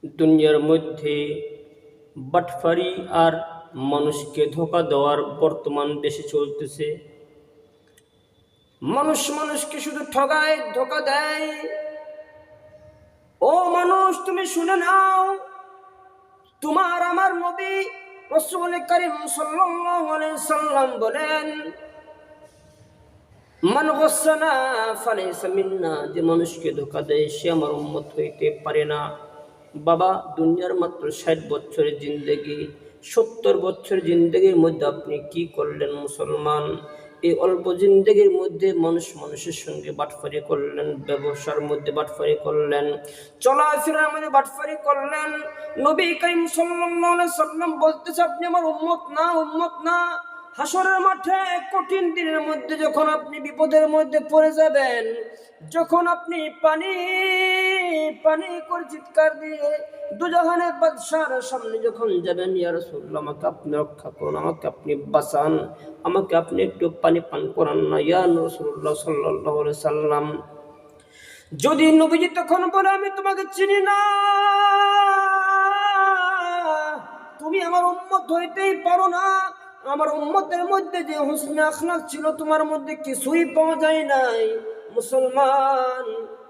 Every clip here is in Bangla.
দুনিয়ার মধ্যে বাটফারি আর মানুষকে ধোঁকা দেওয়ার বর্তমান দেশে চলতেছে। মানুষ মানুষকে শুধু ঠগায়, ধোঁকা দেয়। ও মানুষ, তুমি শুনে নাও, তোমার আমার নবী রাসূল করিম সাল্লাল্লাহু আলাইহি সাল্লাম বলেন, মান গাসানা ফালাইসা মিন্না, যে মানুষকে ধোঁকা দেয় সে আমার উম্মত হইতে পারে না। বাবা, দুনিয়ার মাত্র 60 বছরের জিন্দেগি, 70 বছরের জিন্দেগির মধ্যে আপনি কি করলেন মুসলমান? এই অল্প জিন্দেগির মধ্যে মানুষ মানুষের সঙ্গে বাটফারি করলেন, ব্যবসার মধ্যে বাটফারি করলেন, চলাফেরার মধ্যে বাটফারি করলেন। নবী করিম সাল্লাল্লাহু আলাইহি সাল্লাম বলতেছে, আপনি আমার উম্মত না, উম্মত না। হাসরের মাঠে কঠিন দিনের মধ্যে যখন আপনি বিপদের মধ্যে পড়ে যাবেন, যখন আপনি পানি পানি করে চিৎকার দিয়ে দুজাহানের বাদশার সামনে যখন যাবেন, ইয়া রাসূলুল্লাহ আমাকে আপনি রক্ষা করুন, আমাকে আপনি বাঁচান, আমাকে আপনি একটু পানি পান করান না ইয়া রাসূলুল্লাহ সাল্লাল্লাহু আলাইহি সাল্লাম। যদি নবীজি তখন বলে, আমি তোমাকে চিনি না, তুমি আমার উম্মত হইতেই পারো না, আমার উম্মতের মধ্যে যে হুসনে আখলাক ছিল তোমার মধ্যে কিছুই পাওয়া যায় নাই, মুসলমান,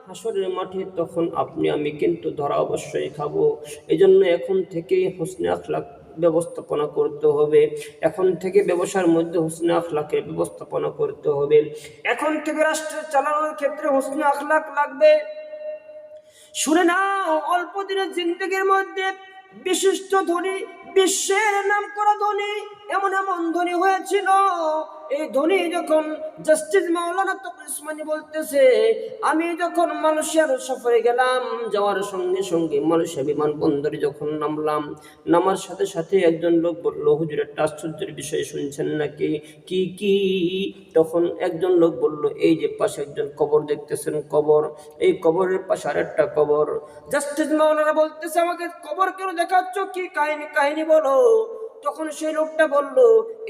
হাসরের মাঠে তখন আপনি আমি কিন্তু ধরা অবশ্যই খাবো। এজন্য এখন থেকেই হুসনে আখলাক ব্যবস্থাপনা করতে হবে, এখন থেকে ব্যবসার মধ্যে হুসনে আখলাকের ব্যবস্থাপনা করতে হবে, এখন থেকে রাষ্ট্র চালানোর ক্ষেত্রে হুসনে আখলাক লাগবে। শুনে নাও, অল্প দিনের জিন্দেগির মধ্যে বিশিষ্ট ধনী, বিশ্বের নাম করা ধনী, এমন এমন ধনী হয়েছিল। এই ধনী যখন জাস্টিস মাওলানা তকি উসমানী বলতেছে, আমি যখন মালয়েশিয়ার সফরে গেলাম, যাওয়ার সঙ্গে সঙ্গে মালয়েশিয়া বিমানবন্দরে যখন নামলাম, নামার সাথে সাথে একজন লোক বলল, হুজুর একটা আশ্চর্যের বিষয় শুনছেন নাকি? কি কি? তখন একজন লোক বলল, এই যে পাশে একজন কবর দেখতেছেন, কবর, এই কবরের পাশে আরেকটা কবর। জাস্টিস মাওলানা বলতেছে, আমাকে কবর কেন দেখাচ্ছ, কি কাহিনী, কাহিনী বলো। তখন সেই লোকটা বলল,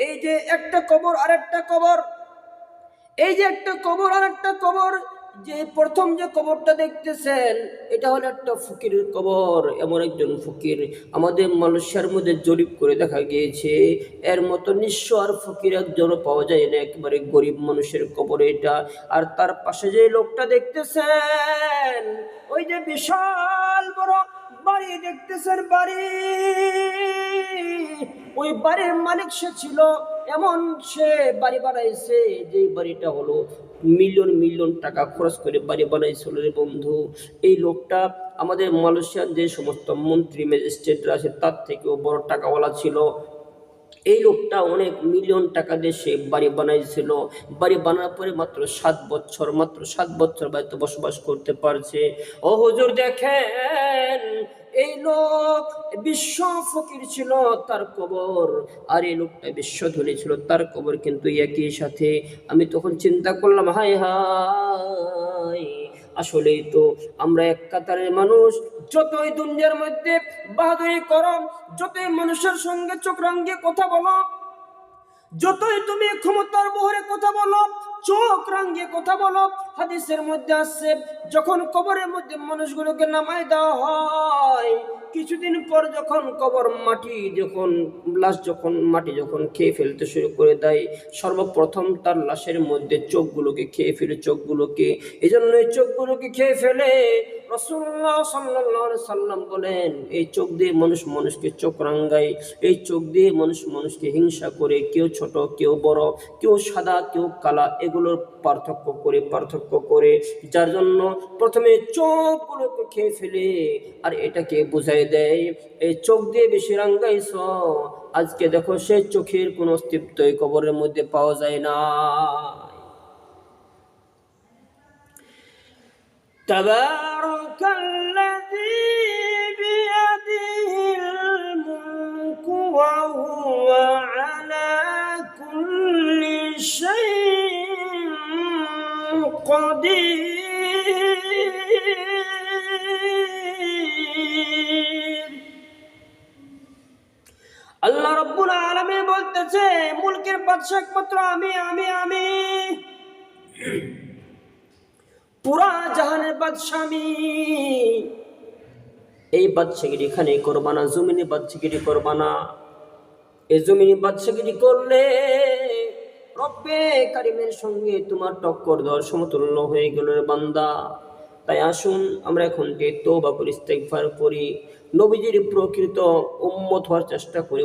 এই যে একটা কবর আর একটা কবর, এই যে একটা কবর আর একটা কবর, যে প্রথম যে কবরটা দেখতেছেন এটা হলো একটা ফকিরের কবর। এমন একজন ফকির আমাদের মালয়েশিয়ার মধ্যে জরিপ করে দেখা গিয়েছে, এর মতো নিঃস্ব আর ফকির একজনও পাওয়া যায় না, একেবারে গরিব মানুষের কবর এটা। আর তার পাশে যে লোকটা দেখতেছেন, ওই যে বিশাল বড় বাড়ি দেখতেছেন, বাড়ি, ওই বাড়ির মালিক সে ছিল, এমন সে বাড়ি বানাইছে, যে বাড়িটা হলো মিলিয়ন মিলিয়ন টাকা খরচ করে বাড়ি বানাইছিল রে বন্ধু। এই লোকটা আমাদের মালয়েশিয়ার যে সমস্ত মন্ত্রী ম্যাজিস্ট্রেটরা আছে তার থেকেও বড় টাকাওয়ালা ছিল। এই লোকটা অনেক মিলিয়ন টাকা দিয়ে সে বাড়ি বানাইছিল। বাড়ি বানার পরে মাত্র 7 বছর বাড়িতে বসবাস করতে পারছে। ও হুজুর দেখেন, এই লোক বিশ্ব ফকির ছিল, তার কবর, আর এই লোকটা বিশ্ব ধনী ছিল, তার কবর কিন্তু একই সাথে। আমি তখন চিন্তা করলাম, হায় হায়, আসলেই তো আমরা এক কাতারের মানুষ। যতই দুনিয়ার মধ্যে বাহাদুরি করো, যতই মানুষের সঙ্গে চোখ রাঙিয়ে কথা বলো, যতই তুমি ক্ষমতার বহরে কথা বলো, চোখ রাঙিয়ে কথা বলো, হাদিসের মধ্যে আছে, যখন কবরের মধ্যে মানুষগুলোকে নামায় দেওয়া হয়, কিছুদিন পর যখন কবর মাটি, যখন লাশ, যখন মাটি যখন খেয়ে ফেলতে শুরু করে দেয়, সর্বপ্রথম তার লাশের মধ্যে চোখগুলোকে খেয়ে ফেলে, চোখগুলোকে, এই জন্য এই চোখগুলোকে খেয়ে ফেলে। রাসূলুল্লাহ সাল্লাল্লাহু আলাইহি সাল্লাম বলেন, এই চোখ দিয়ে মানুষ মানুষকে চোখ রাঙায়, এই চোখ দিয়ে মানুষ মানুষকে হিংসা করে, কেউ ছোট কেউ বড়, কেউ সাদা কেউ কালা, এগুলোর পার্থক্য করে, যার জন্য প্রথমে চোখগুলোকে খেয়ে ফেলে আর এটাকে বুঝাই দেয়, এই চোখ দিয়ে বেশি রাঙ্গাইছ, আজকে দেখো সেই চোখের কোনো অস্তিত্ব এই কবরের মধ্যে পাওয়া যায় না। تبارك الذي بيده الملك وهو على كل شيء قدير। আল্লাহ রাব্বুল আলামিন বলতেছে, মুলকের বাদশা একমাত্র আমি, আমি পুরা জাহানের বাদশা আমি। এই বাদশাগিরি এখানে করবা না, জমিনে বাদশাগিরি করবা না। এই জমিনে বাদশাগিরি করলে রব্বে কারিমের সঙ্গে তোমার টক্কর দেওয়ার সমতুল্য হয়ে গেল রে বান্দা। তাই আসুন আমরা এখন তওবা করি, ইস্তেগফার করি, নবীজির প্রকৃত উম্মত হওয়ার চেষ্টা করি।